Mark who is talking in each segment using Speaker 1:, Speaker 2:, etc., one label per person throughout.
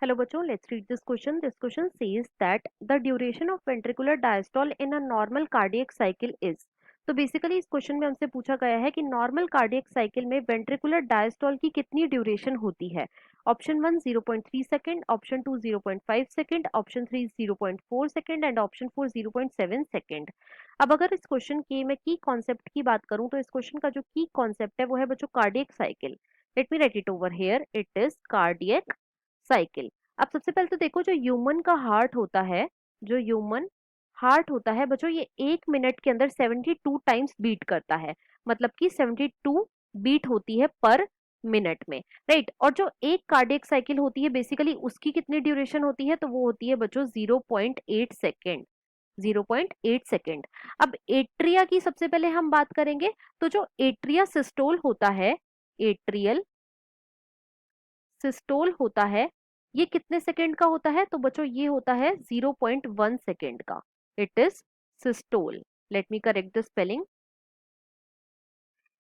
Speaker 1: Hello बच्चों, let's read this question. This question says that the duration of ventricular diastole in a normal cardiac cycle is. तो basically इस question में हमसे पूछा गया है कि नॉर्मल कार्डियक साइकिल में वेंट्रिकुलर डायस्टोल की कितनी ड्यूरेशन होती है। Option 1 0.3 second, option 2 0.5 second, option 3 0.4 second and option 4 0.7 second. अब अगर इस क्वेश्चन की मैं की कॉन्सेप्ट की बात करूं तो इस क्वेश्चन का जो की कॉन्सेप्ट है वो है बच्चों cardiac cycle. Let me right it over here, it is cardiac cycle. अब सबसे पहले तो देखो, जो ह्यूमन का हार्ट होता है, जो ह्यूमन हार्ट होता है बच्चों, ये 1 मिनट के अंदर 72 टाइम्स बीट करता है। मतलब कि 72 बीट होती है पर मिनट में, राइट। और जो एक कार्डियक साइकिल होती है बेसिकली उसकी कितनी ड्यूरेशन होती है, तो वो होती है बच्चों 0.8 सेकेंड। 0.8 सेकेंड। अब एट्रिया की सबसे पहले हम बात करेंगे। तो जो एट्रिया सिस्टोल होता है, एट्रियल सिस्टोल होता है, ये कितने सेकंड का होता है, तो बच्चों ये होता है 0.1 सेकंड का। It is systole. Let me correct the spelling.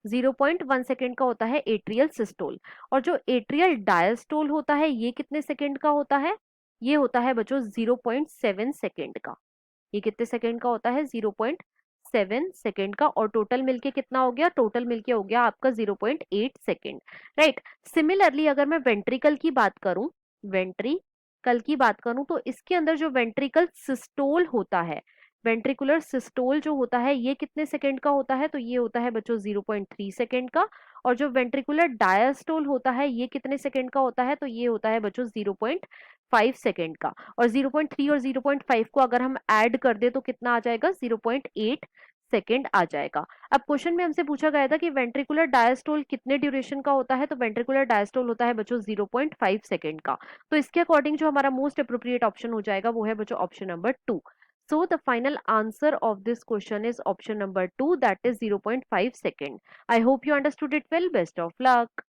Speaker 1: 0.1 second का होता है एट्रियल सिस्टोल। और जो एट्रियल डायस्टोल होता है ये कितने सेकंड का होता है, ये होता है बच्चों 0.7 सेकंड का। ये कितने सेकंड का होता है, 0.7 सेकंड का। और टोटल मिलके कितना हो गया, टोटल मिलके हो गया आपका 0.8 सेकंड, राइट। सिमिलरली अगर मैं वेंट्रिकल की बात करूं, वेंट्रिकल की बात करूं तो इसके अंदर जो वेंट्रिकल सिस्टोल होता है, वेंट्रिकुलर सिस्टोल जो होता है ये कितने सेकंड का होता है, तो ये होता है बच्चों 0.3 सेकंड का। और जो वेंट्रिकुलर डायस्टोल होता है ये कितने सेकंड का होता है, तो ये होता है बच्चों 0.5 सेकंड का। और 0.3 और 0.5 को अगर हम ऐड कर दे तो कितना आ जाएगा, 0.8 सेकेंड आ जाएगा। अब क्वेश्चन में हमसे पूछा गया था कि वेंट्रिकुलर डायस्टोल कितने ड्यूरेशन का होता है, तो वेंट्रिकुलर डायस्टोल होता है बच्चों 0.5 सेकेंड का। तो इसके अकॉर्डिंग जो हमारा मोस्ट अप्रोप्रिएट ऑप्शन हो जाएगा वो है बच्चों option number 2। So the final answer of this question is option number 2, that is 0.5 second. I hope you understood it well. Best of luck.